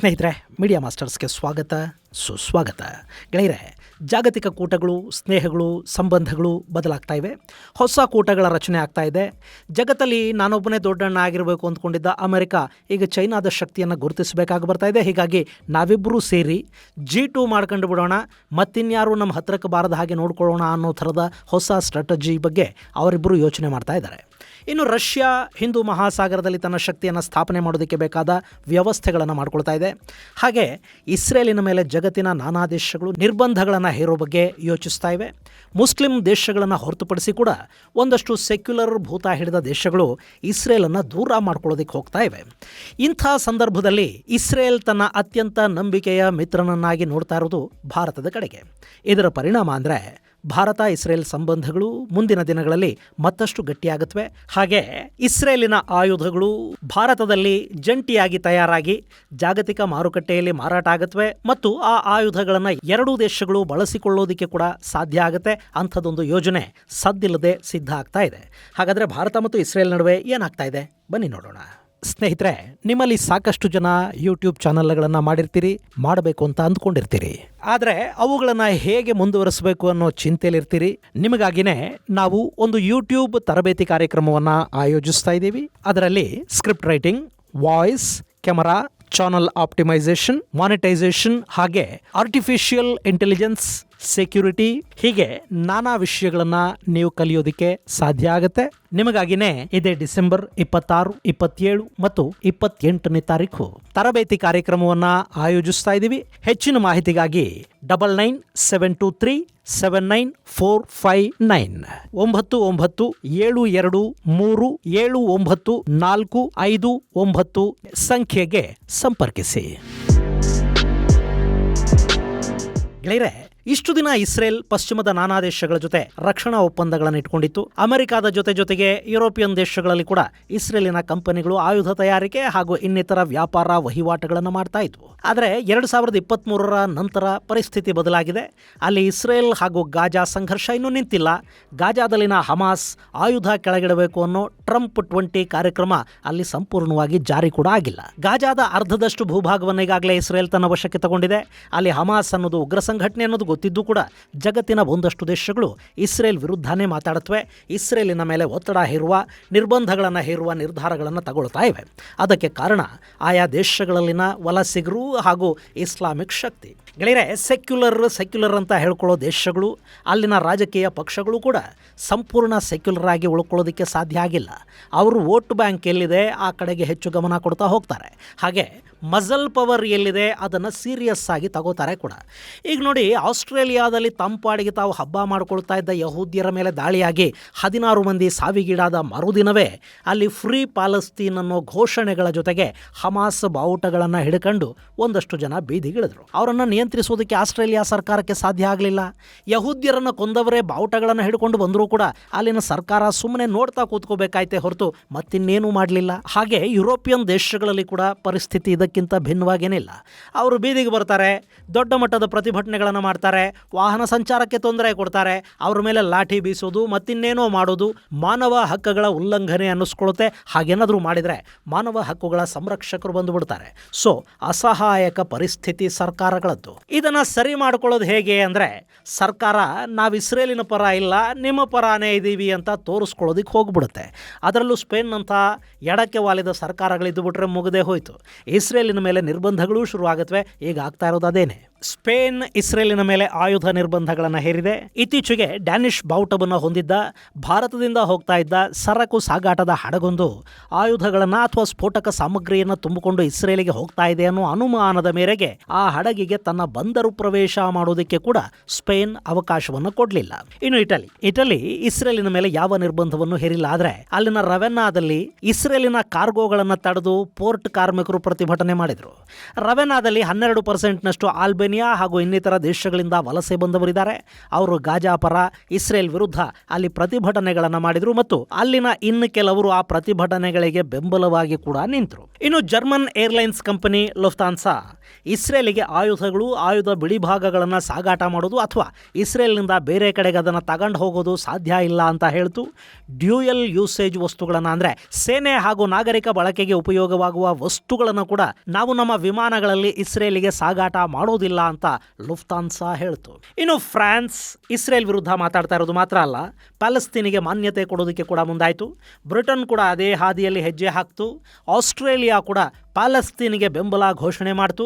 ಸ್ನೇಹಿತರೆ, ಮೀಡಿಯಾ ಮಾಸ್ಟರ್ಸ್ಗೆ ಸ್ವಾಗತ ಸುಸ್ವಾಗತ. ಗೆಳೆಯರೆ, ಜಾಗತಿಕ ಕೂಟಗಳು, ಸ್ನೇಹಗಳು, ಸಂಬಂಧಗಳು ಬದಲಾಗ್ತಾ ಇವೆ. ಹೊಸ ಕೂಟಗಳ ರಚನೆ ಆಗ್ತಾ ಇದೆ. ಜಗತ್ತಲ್ಲಿ ನಾನೊಬ್ಬನೇ ದೊಡ್ಡಣ್ಣ ಆಗಿರಬೇಕು ಅಂದ್ಕೊಂಡಿದ್ದ ಅಮೆರಿಕ ಈಗ ಚೈನಾದ ಶಕ್ತಿಯನ್ನು ಗುರುತಿಸಬೇಕಾಗಿ ಬರ್ತಾ ಇದೆ. ಹೀಗಾಗಿ ನಾವಿಬ್ಬರೂ ಸೇರಿ G2 ಮಾಡ್ಕೊಂಡು ಬಿಡೋಣ, ಮತ್ತಿನ್ಯಾರು ನಮ್ಮ ಹತ್ರಕ್ಕೆ ಬಾರದ ಹಾಗೆ ನೋಡ್ಕೊಳ್ಳೋಣ ಅನ್ನೋ ಥರದ ಹೊಸ ಸ್ಟ್ರಾಟಜಿ ಬಗ್ಗೆ ಅವರಿಬ್ಬರು ಯೋಚನೆ ಮಾಡ್ತಾ ಇದ್ದಾರೆ. ಇನ್ನು ರಷ್ಯಾ ಹಿಂದೂ ಮಹಾಸಾಗರದಲ್ಲಿ ತನ್ನ ಶಕ್ತಿಯನ್ನು ಸ್ಥಾಪನೆ ಮಾಡೋದಕ್ಕೆ ಬೇಕಾದ ವ್ಯವಸ್ಥೆಗಳನ್ನು ಮಾಡ್ಕೊಳ್ತಾ ಇದೆ. ಹಾಗೆ ಇಸ್ರೇಲಿನ ಮೇಲೆ ಜಗತ್ತಿನ ನಾನಾ ದೇಶಗಳು ನಿರ್ಬಂಧಗಳನ್ನು ಹೇರೋ ಬಗ್ಗೆ ಯೋಚಿಸ್ತಾ ಇವೆ. ಮುಸ್ಲಿಂ ದೇಶಗಳನ್ನು ಹೊರತುಪಡಿಸಿ ಕೂಡ ಒಂದಷ್ಟು ಸೆಕ್ಯುಲರ್ ಭೂತ ಹಿಡಿದ ದೇಶಗಳು ಇಸ್ರೇಲನ್ನು ದೂರ ಮಾಡ್ಕೊಳ್ಳೋದಕ್ಕೆ ಹೋಗ್ತಾ ಇವೆ. ಇಂಥ ಸಂದರ್ಭದಲ್ಲಿ ಇಸ್ರೇಲ್ ತನ್ನ ಅತ್ಯಂತ ನಂಬಿಕೆಯ ಮಿತ್ರನನ್ನಾಗಿ ನೋಡ್ತಾ ಇರೋದು ಭಾರತದ ಕಡೆಗೆ. ಇದರ ಪರಿಣಾಮ ಅಂದರೆ ಭಾರತ ಇಸ್ರೇಲ್ ಸಂಬಂಧಗಳು ಮುಂದಿನ ದಿನಗಳಲ್ಲಿ ಮತ್ತಷ್ಟು ಗಟ್ಟಿಯಾಗುತ್ತವೆ. ಹಾಗೆ ಇಸ್ರೇಲಿನ ಆಯುಧಗಳು ಭಾರತದಲ್ಲಿ ಜಂಟಿಯಾಗಿ ತಯಾರಾಗಿ ಜಾಗತಿಕ ಮಾರುಕಟ್ಟೆಯಲ್ಲಿ ಮಾರಾಟ ಆಗುತ್ತವೆ ಮತ್ತು ಆ ಆಯುಧಗಳನ್ನು ಎರಡೂ ದೇಶಗಳು ಬಳಸಿಕೊಳ್ಳೋದಕ್ಕೆ ಕೂಡ ಸಾಧ್ಯ ಆಗುತ್ತೆ. ಅಂಥದ್ದೊಂದು ಯೋಜನೆ ಸದ್ದಿಲ್ಲದೆ ಸಿದ್ಧ ಆಗ್ತಾ ಇದೆ. ಹಾಗಾದರೆ ಭಾರತ ಮತ್ತು ಇಸ್ರೇಲ್ ನಡುವೆ ಏನಾಗ್ತಾ ಇದೆ, ಬನ್ನಿ ನೋಡೋಣ. ಸ್ನೇಹಿತರೆ, ನಿಮ್ಮಲ್ಲಿ ಸಾಕಷ್ಟು ಜನ ಯೂಟ್ಯೂಬ್ ಚಾನಲ್ಗಳನ್ನು ಮಾಡಿರ್ತೀರಿ, ಮಾಡಬೇಕು ಅಂತ ಅಂದ್ಕೊಂಡಿರ್ತೀರಿ. ಆದರೆ ಅವುಗಳನ್ನು ಹೇಗೆ ಮುಂದುವರಿಸಬೇಕು ಅನ್ನೋ ಚಿಂತೆಯಲ್ಲಿರ್ತೀರಿ. ನಿಮಗಾಗಿನೇ ನಾವು ಒಂದು ಯೂಟ್ಯೂಬ್ ತರಬೇತಿ ಕಾರ್ಯಕ್ರಮವನ್ನು ಆಯೋಜಿಸ್ತಾ ಇದ್ದೀವಿ. ಅದರಲ್ಲಿ script writing, voice, camera, channel optimisation, monetisation, ಹಾಗೆ ಆರ್ಟಿಫಿಷಿಯಲ್ ಇಂಟೆಲಿಜೆನ್ಸ್, ಸೆಕ್ಯೂರಿಟಿ, ಹೀಗೆ ನಾನಾ ವಿಷಯಗಳನ್ನು ನೀವು ಕಲಿಯೋದಕ್ಕೆ ಸಾಧ್ಯ ಆಗುತ್ತೆ. ನಿಮಗಾಗಿನೇ ಇದೇ ಡಿಸೆಂಬರ್ 26, 27 ಮತ್ತು 28ನೇ ತಾರೀಕು ತರಬೇತಿ ಕಾರ್ಯಕ್ರಮವನ್ನು ಆಯೋಜಿಸ್ತಾ ಇದ್ದೀವಿ. ಹೆಚ್ಚಿನ ಮಾಹಿತಿಗಾಗಿ 9972379459 9972237945 ಸಂಖ್ಯೆಗೆ ಸಂಪರ್ಕಿಸಿ. ಗೆಳೆಯರೆ, ಇಷ್ಟು ದಿನ ಇಸ್ರೇಲ್ ಪಶ್ಚಿಮದ ನಾನಾ ದೇಶಗಳ ಜೊತೆ ರಕ್ಷಣಾ ಒಪ್ಪಂದಗಳನ್ನು ಇಟ್ಕೊಂಡಿತ್ತು. ಅಮೆರಿಕದ ಜೊತೆಗೆ ಯುರೋಪಿಯನ್ ದೇಶಗಳಲ್ಲಿ ಕೂಡ ಇಸ್ರೇಲಿನ ಕಂಪನಿಗಳು ಆಯುಧ ತಯಾರಿಕೆ ಹಾಗೂ ಇನ್ನಿತರ ವ್ಯಾಪಾರ ವಹಿವಾಟುಗಳನ್ನು ಮಾಡ್ತಾ ಇದ್ವು. ಆದರೆ 2023 ನಂತರ ಪರಿಸ್ಥಿತಿ ಬದಲಾಗಿದೆ. ಅಲ್ಲಿ ಇಸ್ರೇಲ್ ಹಾಗೂ ಗಾಜಾ ಸಂಘರ್ಷ ಇನ್ನೂ ನಿಂತಿಲ್ಲ. ಗಾಜಾದಲ್ಲಿನ ಹಮಾಸ್ ಆಯುಧ ಕೆಳಗಿಡಬೇಕು ಅನ್ನೋ ಟ್ರಂಪ್ 20 ಕಾರ್ಯಕ್ರಮ ಅಲ್ಲಿ ಸಂಪೂರ್ಣವಾಗಿ ಜಾರಿ ಕೂಡ ಆಗಿಲ್ಲ. ಗಾಜಾದ ಅರ್ಧದಷ್ಟು ಭೂಭಾಗವನ್ನು ಈಗಾಗಲೇ ಇಸ್ರೇಲ್ ತನ್ನ ವಶಕ್ಕೆ ತಗೊಂಡಿದೆ. ಅಲ್ಲಿ ಹಮಾಸ್ ಅನ್ನೋದು ಉಗ್ರ ಸಂಘಟನೆ ಅನ್ನೋದು ಗೊತ್ತಿದ್ದು ಕೂಡ ಜಗತ್ತಿನ ಒಂದಷ್ಟು ದೇಶಗಳು ಇಸ್ರೇಲ್ ವಿರುದ್ಧನೇ ಮಾತಾಡುತ್ತವೆ. ಇಸ್ರೇಲಿನ ಮೇಲೆ ಒತ್ತಡ ಹೇರುವ, ನಿರ್ಬಂಧಗಳನ್ನು ಹೇರುವ ನಿರ್ಧಾರಗಳನ್ನು ತಗೊಳ್ತಾ ಇವೆ. ಅದಕ್ಕೆ ಕಾರಣ ಆಯಾ ದೇಶಗಳಲ್ಲಿನ ವಲಸಿಗರು ಹಾಗೂ ಇಸ್ಲಾಮಿಕ್ ಶಕ್ತಿ. ಗೆಳೆಯರೆ, ಸೆಕ್ಯುಲರ್ ಅಂತ ಹೇಳ್ಕೊಳ್ಳೋ ದೇಶಗಳು, ಅಲ್ಲಿನ ರಾಜಕೀಯ ಪಕ್ಷಗಳು ಕೂಡ ಸಂಪೂರ್ಣ ಸೆಕ್ಯುಲರ್ ಆಗಿ ಉಳ್ಕೊಳ್ಳೋದಕ್ಕೆ ಸಾಧ್ಯ ಆಗಿಲ್ಲ. ಅವರು ವೋಟ್ ಬ್ಯಾಂಕ್ ಎಲ್ಲಿದೆ ಆ ಕಡೆಗೆ ಹೆಚ್ಚು ಗಮನ ಕೊಡ್ತಾ ಹೋಗ್ತಾರೆ. ಹಾಗೆ ಮಜಲ್ ಪವರ್ ಎಲ್ಲಿದೆ ಅದನ್ನು ಸೀರಿಯಸ್ ಆಗಿ ತಗೋತಾರೆ ಕೂಡ. ಈಗ ನೋಡಿ, ಆಸ್ಟ್ರೇಲಿಯಾದಲ್ಲಿ ತಂಪಾಡಿಗೆ ತಾವು ಹಬ್ಬ ಮಾಡ್ಕೊಳ್ತಾ ಇದ್ದ ಯಹೂದ್ಯರ ಮೇಲೆ ದಾಳಿಯಾಗಿ 16 ಮಂದಿ ಸಾವಿಗೀಡಾದ ಮರುದಿನವೇ ಅಲ್ಲಿ ಫ್ರೀ ಪ್ಯಾಲೆಸ್ತೀನ್ ಅನ್ನೋ ಘೋಷಣೆಗಳ ಜೊತೆಗೆ ಹಮಾಸ್ ಬಾವುಟಗಳನ್ನು ಹಿಡ್ಕೊಂಡು ಒಂದಷ್ಟು ಜನ ಬೀದಿಗಿಳಿದ್ರು. ಅವರನ್ನು ನಿಯಂತ್ರಿಸೋದಕ್ಕೆ ಆಸ್ಟ್ರೇಲಿಯಾ ಸರ್ಕಾರಕ್ಕೆ ಸಾಧ್ಯ ಆಗಲಿಲ್ಲ. ಯಹೂದ್ಯರನ್ನು ಕೊಂದವರೇ ಬಾವುಟಗಳನ್ನು ಹಿಡ್ಕೊಂಡು ಬಂದರೂ ಕೂಡ ಅಲ್ಲಿನ ಸರ್ಕಾರ ಸುಮ್ಮನೆ ನೋಡ್ತಾ ಕೂತ್ಕೋಬೇಕಾಯ್ತೆ ಹೊರತು ಮತ್ತಿನ್ನೇನೂ ಮಾಡಲಿಲ್ಲ. ಹಾಗೆ ಯುರೋಪಿಯನ್ ದೇಶಗಳಲ್ಲಿ ಕೂಡ ಪರಿಸ್ಥಿತಿ ಇದಕ್ಕಿಂತ ಭಿನ್ನವಾಗೇನಿಲ್ಲ. ಅವರು ಬೀದಿಗೆ ಬರ್ತಾರೆ, ದೊಡ್ಡ ಮಟ್ಟದ ಪ್ರತಿಭಟನೆಗಳನ್ನು ಮಾಡ್ತಾರೆ, ವಾಹನ ಸಂಚಾರಕ್ಕೆ ತೊಂದರೆ ಕೊಡ್ತಾರೆ, ಅವ್ರ ಮೇಲೆ ಲಾಠಿ ಬೀಸೋದು ಮತ್ತಿನ್ನೇನೋ ಮಾಡೋದು ಮಾನವ ಹಕ್ಕುಗಳ ಉಲ್ಲಂಘನೆ ಅನ್ನಿಸ್ಕೊಳ್ಳುತ್ತೆ. ಹಾಗೇನಾದರೂ ಮಾಡಿದರೆ ಮಾನವ ಹಕ್ಕುಗಳ ಸಂರಕ್ಷಕರು ಬಂದುಬಿಡ್ತಾರೆ. ಸೊ ಅಸಹಾಯಕ ಪರಿಸ್ಥಿತಿ ಸರ್ಕಾರಗಳದ್ದು. ಇದನ್ನು ಸರಿ ಮಾಡ್ಕೊಳ್ಳೋದು ಹೇಗೆ ಅಂದರೆ, ಸರ್ಕಾರ ನಾವು ಇಸ್ರೇಲಿನ ಪರ ಇಲ್ಲ, ನಿಮ್ಮ ಪರಾನೇ ಇದ್ದೀವಿ ಅಂತ ತೋರಿಸ್ಕೊಳ್ಳೋದಕ್ಕೆ ಹೋಗ್ಬಿಡುತ್ತೆ. ಅದರಲ್ಲೂ ಸ್ಪೇನ್ ಅಂತ ಎಡಕ್ಕೆ ವಾಲಿದ ಸರ್ಕಾರಗಳಿದ್ದು ಬಿಟ್ರೆ ಮುಗದೇ ಹೋಯಿತು. ಇಸ್ರೇಲಿನ ಮೇಲೆ ನಿರ್ಬಂಧಗಳು ಶುರುವಾಗುತ್ತವೆ. ಈಗ ಆಗ್ತಾ ಇರೋದು ಅದೇನೆ. ಸ್ಪೇನ್ ಇಸ್ರೇಲಿನ ಮೇಲೆ ಆಯುಧ ನಿರ್ಬಂಧಗಳನ್ನು ಹೇರಿದೆ. ಇತ್ತೀಚೆಗೆ ಡ್ಯಾನಿಷ್ ಬಾವುಟವನ್ನು ಹೊಂದಿದ್ದ ಭಾರತದಿಂದ ಹೋಗ್ತಾ ಇದ್ದ ಸರಕು ಸಾಗಾಟದ ಹಡಗೊಂದು ಆಯುಧಗಳನ್ನು ಅಥವಾ ಸ್ಫೋಟಕ ಸಾಮಗ್ರಿಯನ್ನು ತುಂಬಿಕೊಂಡು ಇಸ್ರೇಲಿಗೆ ಹೋಗ್ತಾ ಇದೆ ಅನ್ನೋ ಅನುಮಾನದ ಮೇರೆಗೆ ಆ ಹಡಗಿಗೆ ತನ್ನ ಬಂದರು ಪ್ರವೇಶ ಮಾಡೋದಕ್ಕೆ ಕೂಡ ಸ್ಪೇನ್ ಅವಕಾಶವನ್ನು ಕೊಡಲಿಲ್ಲ. ಇನ್ನು ಇಟಲಿ ಇಸ್ರೇಲಿನ ಮೇಲೆ ಯಾವ ನಿರ್ಬಂಧವನ್ನು ಹೇರಿಲ್ಲ. ಆದರೆ ಅಲ್ಲಿನ ರವೆನ್ನಾದಲ್ಲಿ ಇಸ್ರೇಲಿನ ಕಾರ್ಗೋಗಳನ್ನು ತಡೆದು ಪೋರ್ಟ್ ಕಾರ್ಮಿಕರು ಪ್ರತಿಭಟನೆ ಮಾಡಿದರು. ರವೆನ್ನಾದಲ್ಲಿ 12% ಆಲ್ಬೇನಿಯಾ ರೊಮೇನಿಯಾ ಹಾಗೂ ಇನ್ನಿತರ ದೇಶಗಳಿಂದ ವಲಸೆ ಬಂದವರಿದ್ದಾರೆ. ಅವರು ಗಾಜಾ ಪರ, ಇಸ್ರೇಲ್ ವಿರುದ್ಧ ಅಲ್ಲಿ ಪ್ರತಿಭಟನೆಗಳನ್ನು ಮಾಡಿದರು ಮತ್ತು ಅಲ್ಲಿನ ಇನ್ನು ಕೆಲವರು ಆ ಪ್ರತಿಭಟನೆಗಳಿಗೆ ಬೆಂಬಲವಾಗಿ ಕೂಡ ನಿಂತರು. ಇನ್ನು ಜರ್ಮನ್ ಏರ್ಲೈನ್ಸ್ ಕಂಪನಿ ಲುಫ್ತಾನ್ಸಾ ಇಸ್ರೇಲಿಗೆ ಆಯುಧ ಬಿಡಿಭಾಗಗಳನ್ನು ಸಾಗಾಟ ಮಾಡೋದು ಅಥವಾ ಇಸ್ರೇಲ್ನಿಂದ ಬೇರೆ ಕಡೆಗೆ ಅದನ್ನು ತಗೊಂಡು ಹೋಗೋದು ಸಾಧ್ಯ ಇಲ್ಲ ಅಂತ ಹೇಳ್ತು. ಡ್ಯೂಯಲ್ ಯೂಸೇಜ್ ವಸ್ತುಗಳನ್ನು ಅಂದರೆ ಸೇನೆ ಹಾಗೂ ನಾಗರಿಕ ಬಳಕೆಗೆ ಉಪಯೋಗವಾಗುವ ವಸ್ತುಗಳನ್ನು ಕೂಡ ನಾವು ನಮ್ಮ ವಿಮಾನಗಳಲ್ಲಿ ಇಸ್ರೇಲಿಗೆ ಸಾಗಾಟ ಮಾಡೋದಿಲ್ಲ ಅಂತ ಲುಫ್ತಾನ್ಸಾ ಹೇಳ್ತು. ಇನ್ನು ಫ್ರಾನ್ಸ್ ಇಸ್ರೇಲ್ ವಿರುದ್ಧ ಮಾತಾಡ್ತಾ ಇರೋದು ಮಾತ್ರ ಅಲ್ಲ, ಪ್ಯಾಲೆಸ್ತೀನಿಗೆ ಮಾನ್ಯತೆ ಕೊಡೋದಕ್ಕೆ ಕೂಡ ಮುಂದಾಯಿತು. ಬ್ರಿಟನ್ ಕೂಡ ಅದೇ ಹಾದಿಯಲ್ಲಿ ಹೆಜ್ಜೆ ಹಾಕ್ತು. ಆಸ್ಟ್ರೇಲಿಯಾ ಕೂಡ ಪ್ಯಾಲೆಸ್ತೀನಿಗೆ ಬೆಂಬಲ ಘೋಷಣೆ ಮಾಡ್ತು.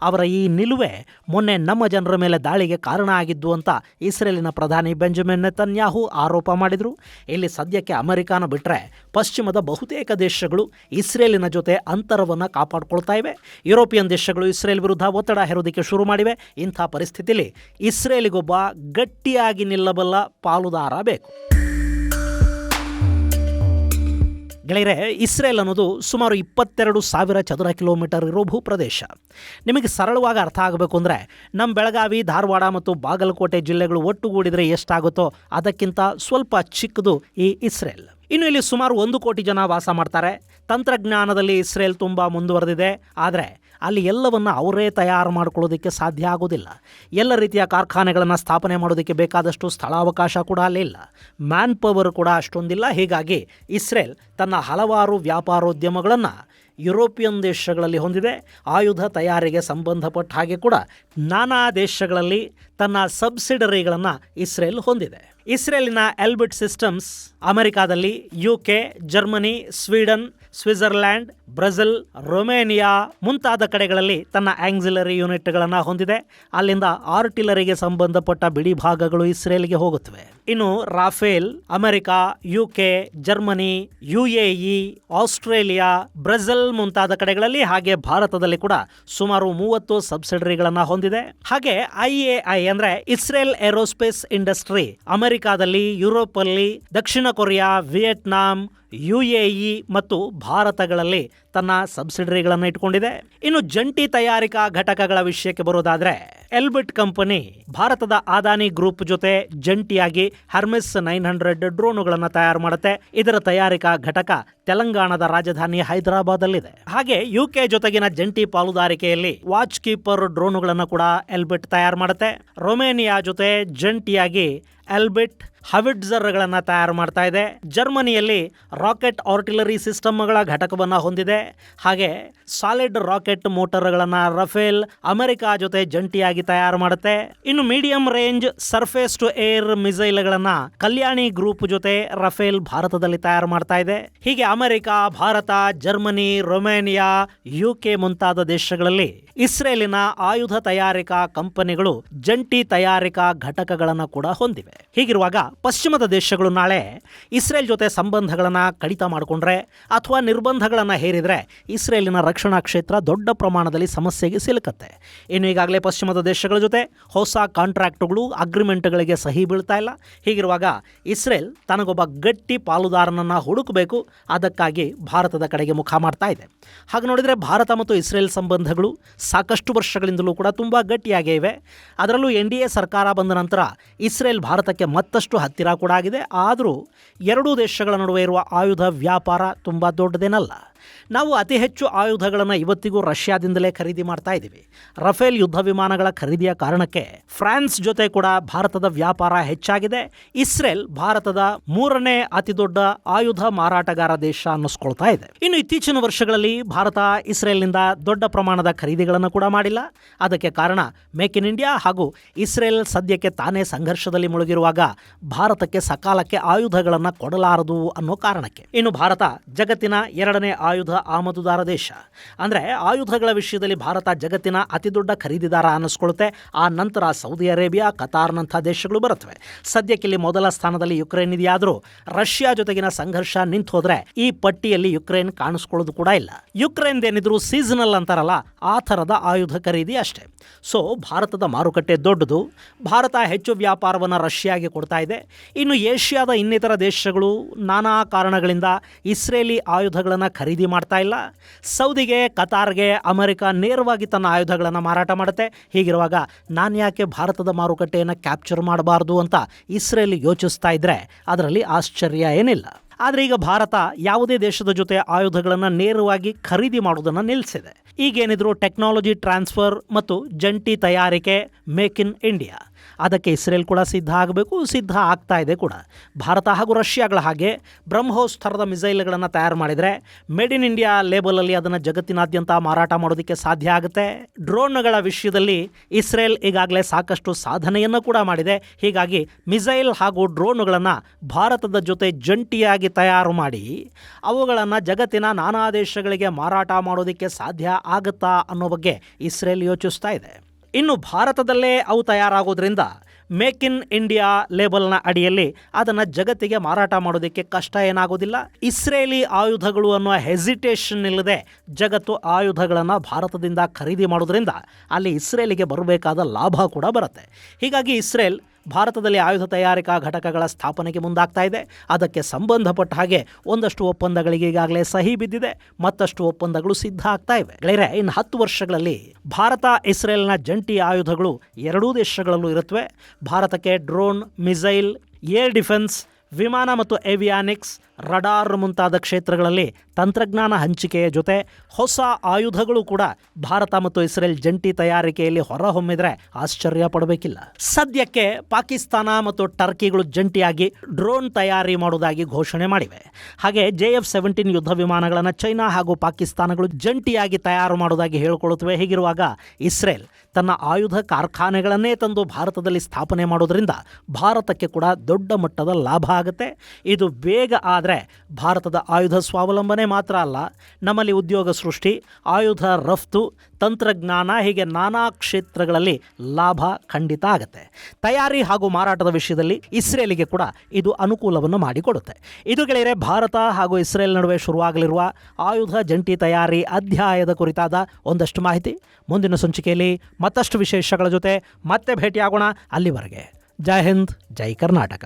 ಅವರ ಈ ನಿಲುವೆ ಮೊನ್ನೆ ನಮ್ಮ ಜನರ ಮೇಲೆ ದಾಳಿಗೆ ಕಾರಣ ಆಗಿದ್ದು ಅಂತ ಇಸ್ರೇಲಿನ ಪ್ರಧಾನಿ ಬೆಂಜಮಿನ್ ನೆತನ್ಯಾಹು ಆರೋಪ ಮಾಡಿದರು. ಇಲ್ಲಿ ಸದ್ಯಕ್ಕೆ ಅಮೆರಿಕಾನ ಬಿಟ್ಟರೆ ಪಶ್ಚಿಮದ ಬಹುತೇಕ ದೇಶಗಳು ಇಸ್ರೇಲಿನ ಜೊತೆ ಅಂತರವನ್ನು ಕಾಪಾಡಿಕೊಳ್ತಾ ಇವೆ. ಯುರೋಪಿಯನ್ ದೇಶಗಳು ಇಸ್ರೇಲ್ ವಿರುದ್ಧ ಒತ್ತಡ ಹೇರೋದಕ್ಕೆ ಶುರು ಮಾಡಿವೆ. ಇಂಥ ಪರಿಸ್ಥಿತಿಯಲ್ಲಿ ಇಸ್ರೇಲಿಗೊಬ್ಬ ಗಟ್ಟಿಯಾಗಿ ನಿಲ್ಲಬಲ್ಲ ಪಾಲುದಾರ ಬೇಕು. ಗೆಳೆಯರೆ, ಇಸ್ರೇಲ್ ಅನ್ನೋದು ಸುಮಾರು 22,000 ಚದರ ಕಿಲೋಮೀಟರ್ ಇರೋ ಭೂಪ್ರದೇಶ. ನಿಮಗೆ ಸರಳವಾಗಿ ಅರ್ಥ ಆಗಬೇಕು ಅಂದರೆ ನಮ್ಮ ಬೆಳಗಾವಿ, ಧಾರವಾಡ ಮತ್ತು ಬಾಗಲಕೋಟೆ ಜಿಲ್ಲೆಗಳು ಒಟ್ಟುಗೂಡಿದರೆ ಎಷ್ಟಾಗುತ್ತೋ ಅದಕ್ಕಿಂತ ಸ್ವಲ್ಪ ಚಿಕ್ಕದು ಈ ಇಸ್ರೇಲ್. ಇನ್ನು ಇಲ್ಲಿ ಸುಮಾರು 1 ಕೋಟಿ ಜನ ವಾಸ ಮಾಡ್ತಾರೆ. ತಂತ್ರಜ್ಞಾನದಲ್ಲಿ ಇಸ್ರೇಲ್ ತುಂಬ ಮುಂದುವರೆದಿದೆ. ಆದರೆ ಅಲ್ಲಿ ಎಲ್ಲವನ್ನು ಅವರೇ ತಯಾರು ಮಾಡ್ಕೊಳ್ಳೋದಕ್ಕೆ ಸಾಧ್ಯ ಆಗೋದಿಲ್ಲ. ಎಲ್ಲ ರೀತಿಯ ಕಾರ್ಖಾನೆಗಳನ್ನು ಸ್ಥಾಪನೆ ಮಾಡೋದಕ್ಕೆ ಬೇಕಾದಷ್ಟು ಸ್ಥಳಾವಕಾಶ ಕೂಡ ಅಲ್ಲಿಲ್ಲ. ಮ್ಯಾನ್ ಪವರ್ ಕೂಡ ಅಷ್ಟೊಂದಿಲ್ಲ. ಹೀಗಾಗಿ ಇಸ್ರೇಲ್ ತನ್ನ ಹಲವಾರು ವ್ಯಾಪಾರೋದ್ಯಮಗಳನ್ನು ಯುರೋಪಿಯನ್ ದೇಶಗಳಲ್ಲಿ ಹೊಂದಿದೆ. ಆಯುಧ ತಯಾರಿಗೆ ಸಂಬಂಧಪಟ್ಟ ಹಾಗೆ ಕೂಡ ನಾನಾ ದೇಶಗಳಲ್ಲಿ ತನ್ನ ಸಬ್ಸಿಡರಿಗಳನ್ನು ಇಸ್ರೇಲ್ ಹೊಂದಿದೆ. ಇಸ್ರೇಲಿನ ಎಲ್ಬಿಟ್ ಸಿಸ್ಟಮ್ಸ್ ಅಮೆರಿಕಾದಲ್ಲಿ, UK, Germany, Sweden, Switzerland, Brazil, Romania ಮುಂತಾದ ಕಡೆಗಳಲ್ಲಿ ತನ್ನ ಆಕ್ಸಿಲರಿ ಯೂನಿಟ್ಗಳನ್ನು ಹೊಂದಿದೆ. ಅಲ್ಲಿಂದ ಆರ್ಟಿಲರಿಗೆ ಸಂಬಂಧಪಟ್ಟ ಬಿಡಿ ಭಾಗಗಳು ಇಸ್ರೇಲ್ಗೆ ಹೋಗುತ್ತವೆ. ಇನ್ನು Rafael America, UK, Germany, UAE, Australia, Brazil ಮುಂತಾದ ಕಡೆಗಳಲ್ಲಿ ಹಾಗೆ ಭಾರತದಲ್ಲಿ ಕೂಡ ಸುಮಾರು 30 ಸಬ್ಸಿಡರಿಗಳನ್ನು ಹೊಂದಿದೆ. ಹಾಗೆ IAI ಅಂದರೆ ಇಸ್ರೇಲ್ ಏರೋಸ್ಪೇಸ್ ಇಂಡಸ್ಟ್ರಿ ಅಮೆರಿಕಾದಲ್ಲಿ, ಯುರೋಪಲ್ಲಿ, ದಕ್ಷಿಣ ಕೊರಿಯಾ, ವಿಯೆಟ್ನಾಂ, UAE ಮತ್ತು ಭಾರತಗಳಲ್ಲಿ ತನ್ನ ಸಬ್ಸಿಡರಿಗಳನ್ನು ಇಟ್ಕೊಂಡಿದೆ. ಇನ್ನು ಜಂಟಿ ತಯಾರಿಕಾ ಘಟಕಗಳ ವಿಷಯಕ್ಕೆ ಬರೋದಾದರೆ ಎಲ್ಬಿಟ್ ಕಂಪನಿ ಭಾರತದ ಅದಾನಿ ಗ್ರೂಪ್ ಜೊತೆ ಜಂಟಿಯಾಗಿ ಹರ್ಮೆಸ್ 900 ಡ್ರೋನುಗಳನ್ನು ತಯಾರು ಮಾಡುತ್ತೆ. ಇದರ ತಯಾರಿಕಾ ಘಟಕ ತೆಲಂಗಾಣದ ರಾಜಧಾನಿ ಹೈದರಾಬಾದಲ್ಲಿದೆ. ಹಾಗೆ UK ಜೊತೆಗಿನ ಜಂಟಿ ಪಾಲುದಾರಿಕೆಯಲ್ಲಿ ವಾಚ್ ಕೀಪರ್ ಡ್ರೋನುಗಳನ್ನು ಕೂಡ ಎಲ್ಬಿಟ್ ತಯಾರು ಮಾಡುತ್ತೆ. ರೊಮೇನಿಯಾ ಜೊತೆ ಜಂಟಿಯಾಗಿ ಎಲ್ಬಿಟ್ ಹವಿಟ್ಜರ್ಗಳನ್ನು ತಯಾರು ಮಾಡ್ತಾ ಇದೆ. ಜರ್ಮನಿಯಲ್ಲಿ ರಾಕೆಟ್ ಆರ್ಟಿಲರಿ ಸಿಸ್ಟಮ್ಗಳ ಘಟಕವನ್ನು ಹೊಂದಿದೆ. ಹಾಗೆ ಸಾಲಿಡ್ ರಾಕೆಟ್ ಮೋಟರ್ಗಳನ್ನು ರಫೇಲ್ ಅಮೆರಿಕ ಜೊತೆ ಜಂಟಿಯಾಗಿ ತಯಾರು ಮಾಡುತ್ತೆ. ಇನ್ನು medium range surface to air ಮಿಸೈಲ್ಗಳನ್ನು ಕಲ್ಯಾಣಿ ಗ್ರೂಪ್ ಜೊತೆ ರಫೇಲ್ ಭಾರತದಲ್ಲಿ ತಯಾರು ಮಾಡ್ತಾ ಇದೆ. ಹೀಗೆ America, Bharat, Germany, Romania, UK ಮುಂತಾದ ದೇಶಗಳಲ್ಲಿ ಇಸ್ರೇಲಿನ ಆಯುಧ ತಯಾರಿಕಾ ಕಂಪನಿಗಳು ಜಂಟಿ ತಯಾರಿಕಾ ಘಟಕಗಳನ್ನು ಕೂಡ ಹೊಂದಿವೆ. ಹೀಗಿರುವಾಗ ಪಶ್ಚಿಮದ ದೇಶಗಳು ನಾಳೆ ಇಸ್ರೇಲ್ ಜೊತೆ ಸಂಬಂಧಗಳನ್ನು ಕಡಿತ ಮಾಡಿಕೊಂಡ್ರೆ ಅಥವಾ ನಿರ್ಬಂಧಗಳನ್ನು ಹೇರಿದರೆ ಇಸ್ರೇಲಿನ ರಕ್ಷಣಾ ಕ್ಷೇತ್ರ ದೊಡ್ಡ ಪ್ರಮಾಣದಲ್ಲಿ ಸಮಸ್ಯೆಗೆ ಸಿಲುಕತ್ತೆ. ಇನ್ನು ಈಗಾಗಲೇ ಪಶ್ಚಿಮದ ದೇಶಗಳ ಜೊತೆ ಹೊಸ ಕಾಂಟ್ರಾಕ್ಟ್ಗಳು, ಅಗ್ರಿಮೆಂಟ್ಗಳಿಗೆ ಸಹಿ ಬೀಳ್ತಾ ಇಲ್ಲ. ಹೀಗಿರುವಾಗ ಇಸ್ರೇಲ್ ತನಗೊಬ್ಬ ಗಟ್ಟಿ ಪಾಲುದಾರನನ್ನು ಹುಡುಕಬೇಕು. ಅದಕ್ಕಾಗಿ ಭಾರತದ ಕಡೆಗೆ ಮುಖ ಮಾಡ್ತಾ ಇದೆ. ಹಾಗೆ ನೋಡಿದರೆ ಭಾರತ ಮತ್ತು ಇಸ್ರೇಲ್ ಸಂಬಂಧಗಳು ಸಾಕಷ್ಟು ವರ್ಷಗಳಿಂದಲೂ ಕೂಡ ತುಂಬ ಗಟ್ಟಿಯಾಗೇ ಇವೆ. ಅದರಲ್ಲೂ NDA ಸರ್ಕಾರ ಬಂದ ನಂತರ ಇಸ್ರೇಲ್ ಭಾರತಕ್ಕೆ ಮತ್ತಷ್ಟು ಹತ್ತಿರ ಕೂಡ ಆಗಿದೆ. ಆದರೂ ಎರಡೂ ದೇಶಗಳ ನಡುವೆ ಇರುವ ಆಯುಧ ವ್ಯಾಪಾರ ತುಂಬ ದೊಡ್ಡದೇನಲ್ಲ. ನಾವು ಅತಿ ಹೆಚ್ಚು ಆಯುಧಗಳನ್ನು ಇವತ್ತಿಗೂ ರಷ್ಯಾದಿಂದಲೇ ಖರೀದಿ ಮಾಡ್ತಾ ಇದ್ದೀವಿ. ರಫೇಲ್ ಯುದ್ಧ ವಿಮಾನಗಳ ಖರೀದಿಯ ಕಾರಣಕ್ಕೆ ಫ್ರಾನ್ಸ್ ಜೊತೆ ಕೂಡ ಭಾರತದ ವ್ಯಾಪಾರ ಹೆಚ್ಚಾಗಿದೆ. ಇಸ್ರೇಲ್ ಭಾರತದ 3ನೇ ಅತಿ ದೊಡ್ಡ ಆಯುಧ ಮಾರಾಟಗಾರ ದೇಶ ಅನ್ನಿಸ್ಕೊಳ್ತಾ ಇದೆ. ಇನ್ನು ಇತ್ತೀಚಿನ ವರ್ಷಗಳಲ್ಲಿ ಭಾರತ ಇಸ್ರೇಲ್ನಿಂದ ದೊಡ್ಡ ಪ್ರಮಾಣದ ಖರೀದಿಗಳನ್ನು ಕೂಡ ಮಾಡಿಲ್ಲ. ಅದಕ್ಕೆ ಕಾರಣ ಮೇಕ್ ಇನ್ ಇಂಡಿಯಾ ಹಾಗೂ ಇಸ್ರೇಲ್ ಸದ್ಯಕ್ಕೆ ತಾನೇ ಸಂಘರ್ಷದಲ್ಲಿ ಮುಳುಗಿರುವಾಗ ಭಾರತಕ್ಕೆ ಸಕಾಲಕ್ಕೆ ಆಯುಧಗಳನ್ನು ಕೊಡಲಾರದು ಅನ್ನೋ ಕಾರಣಕ್ಕೆ. ಇನ್ನು ಭಾರತ ಜಗತ್ತಿನ 2ನೇ ಆಯುಧ ಆಮದುದಾರ ದೇಶ. ಅಂದರೆ ಆಯುಧಗಳ ವಿಷಯದಲ್ಲಿ ಭಾರತ ಜಗತ್ತಿನ ಅತಿ ದೊಡ್ಡ ಖರೀದಿದಾರ ಅನ್ನಿಸ್ಕೊಳ್ಳುತ್ತೆ. ಆ ನಂತರ ಸೌದಿ ಅರೇಬಿಯಾ, ಕತಾರ್ನಂಥ ದೇಶಗಳು ಬರುತ್ತವೆ. ಸದ್ಯಕ್ಕೆ ಇಲ್ಲಿ ಮೊದಲ ಸ್ಥಾನದಲ್ಲಿ ಯುಕ್ರೇನ್ ಇದೆಯಾದರೂ ರಷ್ಯಾ ಜೊತೆಗಿನ ಸಂಘರ್ಷ ನಿಂತು ಹೋದರೆ ಈ ಪಟ್ಟಿಯಲ್ಲಿ ಯುಕ್ರೇನ್ ಕಾಣಿಸ್ಕೊಳ್ಳೋದು ಕೂಡ ಇಲ್ಲ. ಯುಕ್ರೇನ್ ಏನಿದ್ರು ಸೀಸನಲ್ ಅಂತಾರಲ್ಲ, ಆ ಥರದ ಆಯುಧ ಖರೀದಿ ಅಷ್ಟೇ. ಸೊ ಭಾರತದ ಮಾರುಕಟ್ಟೆ ದೊಡ್ಡದು. ಭಾರತ ಹೆಚ್ಚು ವ್ಯಾಪಾರವನ್ನು ರಷ್ಯಾಗೆ ಕೊಡ್ತಾ ಇದೆ. ಇನ್ನು ಏಷ್ಯಾದ ಇನ್ನಿತರ ದೇಶಗಳು ನಾನಾ ಕಾರಣಗಳಿಂದ ಇಸ್ರೇಲಿ ಆಯುಧಗಳನ್ನು ಖರೀದಿ ಖರೀದಿ ಮಾಡ್ತಾ ಇಲ್ಲ. ಸೌದಿಗೆ, ಕತಾರ್ಗೆ ಅಮೆರಿಕ ನೇರವಾಗಿ ತನ್ನ ಆಯುಧಗಳನ್ನು ಮಾರಾಟ ಮಾಡುತ್ತೆ. ಹೀಗಿರುವಾಗ ನಾನು ಯಾಕೆ ಭಾರತದ ಮಾರುಕಟ್ಟೆಯನ್ನು ಕ್ಯಾಪ್ಚರ್ ಮಾಡಬಾರ್ದು ಅಂತ ಇಸ್ರೇಲ್ ಯೋಚಿಸ್ತಾ ಇದ್ದರೆ ಅದರಲ್ಲಿ ಆಶ್ಚರ್ಯ ಏನಿಲ್ಲ. ಆದರೆ ಈಗ ಭಾರತ ಯಾವುದೇ ದೇಶದ ಜೊತೆ ಆಯುಧಗಳನ್ನು ನೇರವಾಗಿ ಖರೀದಿ ಮಾಡೋದನ್ನು ನಿಲ್ಲಿಸಿದೆ. ಈಗೇನಿದ್ರು ಟೆಕ್ನಾಲಜಿ ಟ್ರಾನ್ಸ್ಫರ್ ಮತ್ತು ಜಂಟಿ ತಯಾರಿಕೆ ಮೇಕ್ ಇನ್ ಇಂಡಿಯಾ, ಅದಕ್ಕೆ ಇಸ್ರೇಲ್ ಕೂಡ ಸಿದ್ಧ ಆಗಬೇಕು, ಸಿದ್ಧ ಆಗ್ತಾ ಇದೆ ಕೂಡ. ಭಾರತ ಹಾಗೂ ರಷ್ಯಾಗಳ ಹಾಗೆ ಬ್ರಹ್ಮೋಸ್ ಥರದ ಮಿಸೈಲ್ಗಳನ್ನು ತಯಾರು ಮಾಡಿದರೆ ಮೇಡ್ ಇನ್ ಇಂಡಿಯಾ ಲೇಬಲಲ್ಲಿ ಅದನ್ನು ಜಗತ್ತಿನಾದ್ಯಂತ ಮಾರಾಟ ಮಾಡೋದಕ್ಕೆ ಸಾಧ್ಯ ಆಗುತ್ತೆ. ಡ್ರೋನ್ಗಳ ವಿಷಯದಲ್ಲಿ ಇಸ್ರೇಲ್ ಈಗಾಗಲೇ ಸಾಕಷ್ಟು ಸಾಧನೆಯನ್ನು ಕೂಡ ಮಾಡಿದೆ. ಹೀಗಾಗಿ ಮಿಸೈಲ್ ಹಾಗೂ ಡ್ರೋನ್ಗಳನ್ನು ಭಾರತದ ಜೊತೆ ಜಂಟಿಯಾಗಿ ತಯಾರು ಮಾಡಿ ಅವುಗಳನ್ನು ಜಗತ್ತಿನ ನಾನಾ ದೇಶಗಳಿಗೆ ಮಾರಾಟ ಮಾಡೋದಕ್ಕೆ ಸಾಧ್ಯ ಆಗುತ್ತಾ ಅನ್ನೋ ಬಗ್ಗೆ ಇಸ್ರೇಲ್ ಯೋಚಿಸ್ತಾ ಇದೆ. ಇನ್ನು ಭಾರತದಲ್ಲೇ ಅವು ತಯಾರಾಗೋದ್ರಿಂದ ಮೇಕ್ ಇನ್ ಇಂಡಿಯಾ ಲೇಬಲ್ನ ಅಡಿಯಲ್ಲಿ ಅದನ್ನು ಜಗತ್ತಿಗೆ ಮಾರಾಟ ಮಾಡೋದಕ್ಕೆ ಕಷ್ಟ ಏನಾಗೋದಿಲ್ಲ. ಇಸ್ರೇಲಿ ಆಯುಧಗಳು ಅನ್ನೋ ಹೆಸಿಟೇಷನ್ ಇಲ್ಲದೆ ಜಗತ್ತು ಆಯುಧಗಳನ್ನು ಭಾರತದಿಂದ ಖರೀದಿ ಮಾಡೋದ್ರಿಂದ ಅಲ್ಲಿ ಇಸ್ರೇಲಿಗೆ ಬರಬೇಕಾದ ಲಾಭ ಕೂಡ ಬರುತ್ತೆ. ಹೀಗಾಗಿ ಇಸ್ರೇಲ್ ಭಾರತದಲ್ಲಿ ಆಯುಧ ತಯಾರಿಕಾ ಘಟಕಗಳ ಸ್ಥಾಪನೆಗೆ ಮುಂದಾಗ್ತಾ ಇದೆ. ಅದಕ್ಕೆ ಸಂಬಂಧಪಟ್ಟ ಹಾಗೆ ಒಂದಷ್ಟು ಒಪ್ಪಂದಗಳಿಗೆ ಈಗಾಗಲೇ ಸಹಿ ಬಿದ್ದಿದೆ, ಮತ್ತಷ್ಟು ಒಪ್ಪಂದಗಳು ಸಿದ್ಧ ಆಗ್ತಾ ಇವೆ. ಗೆಳೆಯರೆ, ಇನ್ನು 10 ವರ್ಷಗಳಲ್ಲಿ ಭಾರತ ಇಸ್ರೇಲ್ನ ಜಂಟಿ ಆಯುಧಗಳು ಎರಡೂ ದೇಶಗಳಲ್ಲೂ ಇರುತ್ತವೆ. ಭಾರತಕ್ಕೆ ಡ್ರೋನ್, ಮಿಸೈಲ್, ಏರ್ ಡಿಫೆನ್ಸ್, ವಿಮಾನ ಮತ್ತು ಏವಿಯಾನಿಕ್ಸ್, ರಡಾರ್ ಮುಂತಾದ ಕ್ಷೇತ್ರಗಳಲ್ಲಿ ತಂತ್ರಜ್ಞಾನ ಹಂಚಿಕೆಯ ಜೊತೆ ಹೊಸ ಆಯುಧಗಳು ಕೂಡ ಭಾರತ ಮತ್ತು ಇಸ್ರೇಲ್ ಜಂಟಿ ತಯಾರಿಕೆಯಲ್ಲಿ ಹೊರಹೊಮ್ಮಿದರೆ ಆಶ್ಚರ್ಯ ಪಡಬೇಕಿಲ್ಲ. ಸದ್ಯಕ್ಕೆ ಪಾಕಿಸ್ತಾನ ಮತ್ತು ಟರ್ಕಿಗಳು ಜಂಟಿಯಾಗಿ ಡ್ರೋನ್ ತಯಾರಿ ಮಾಡುವುದಾಗಿ ಘೋಷಣೆ ಮಾಡಿವೆ. ಹಾಗೆ JF-17 ಯುದ್ಧ ವಿಮಾನಗಳನ್ನು ಚೈನಾ ಹಾಗೂ ಪಾಕಿಸ್ತಾನಗಳು ಜಂಟಿಯಾಗಿ ತಯಾರು ಮಾಡುವುದಾಗಿ ಹೇಳಿಕೊಳ್ಳುತ್ತವೆ. ಹೀಗಿರುವಾಗ ಇಸ್ರೇಲ್ ತನ್ನ ಆಯುಧ ಕಾರ್ಖಾನೆಗಳನ್ನೇ ತಂದು ಭಾರತದಲ್ಲಿ ಸ್ಥಾಪನೆ ಮಾಡೋದ್ರಿಂದ ಭಾರತಕ್ಕೆ ಕೂಡ ದೊಡ್ಡ ಮಟ್ಟದ ಲಾಭ ಆಗುತ್ತೆ. ಇದು ಬೇಗ ಆದರೆ ಭಾರತದ ಆಯುಧ ಸ್ವಾವಲಂಬನೆ ಮಾತ್ರ ಅಲ್ಲ, ನಮ್ಮಲ್ಲಿ ಉದ್ಯೋಗ ಸೃಷ್ಟಿ, ಆಯುಧ ರಫ್ತು, ತಂತ್ರಜ್ಞಾನ, ಹೀಗೆ ನಾನಾ ಕ್ಷೇತ್ರಗಳಲ್ಲಿ ಲಾಭ ಖಂಡಿತ ಆಗುತ್ತೆ. ತಯಾರಿ ಹಾಗೂ ಮಾರಾಟದ ವಿಷಯದಲ್ಲಿ ಇಸ್ರೇಲಿಗೆ ಕೂಡ ಇದು ಅನುಕೂಲವನ್ನು ಮಾಡಿಕೊಡುತ್ತೆ. ಇದು ಗೆಳೆಯರೆ, ಭಾರತ ಹಾಗೂ ಇಸ್ರೇಲ್ ನಡುವೆ ಶುರುವಾಗಲಿರುವ ಆಯುಧ ಜಂಟಿ ತಯಾರಿ ಅಧ್ಯಾಯದ ಕುರಿತಾದ ಒಂದಷ್ಟು ಮಾಹಿತಿ. ಮುಂದಿನ ಸಂಚಿಕೆಯಲ್ಲಿ ಮತ್ತಷ್ಟು ವಿಶೇಷಗಳ ಜೊತೆ ಮತ್ತೆ ಭೇಟಿಯಾಗೋಣ. ಅಲ್ಲಿವರೆಗೆ ಜೈ ಹಿಂದ್, ಜೈ ಕರ್ನಾಟಕ.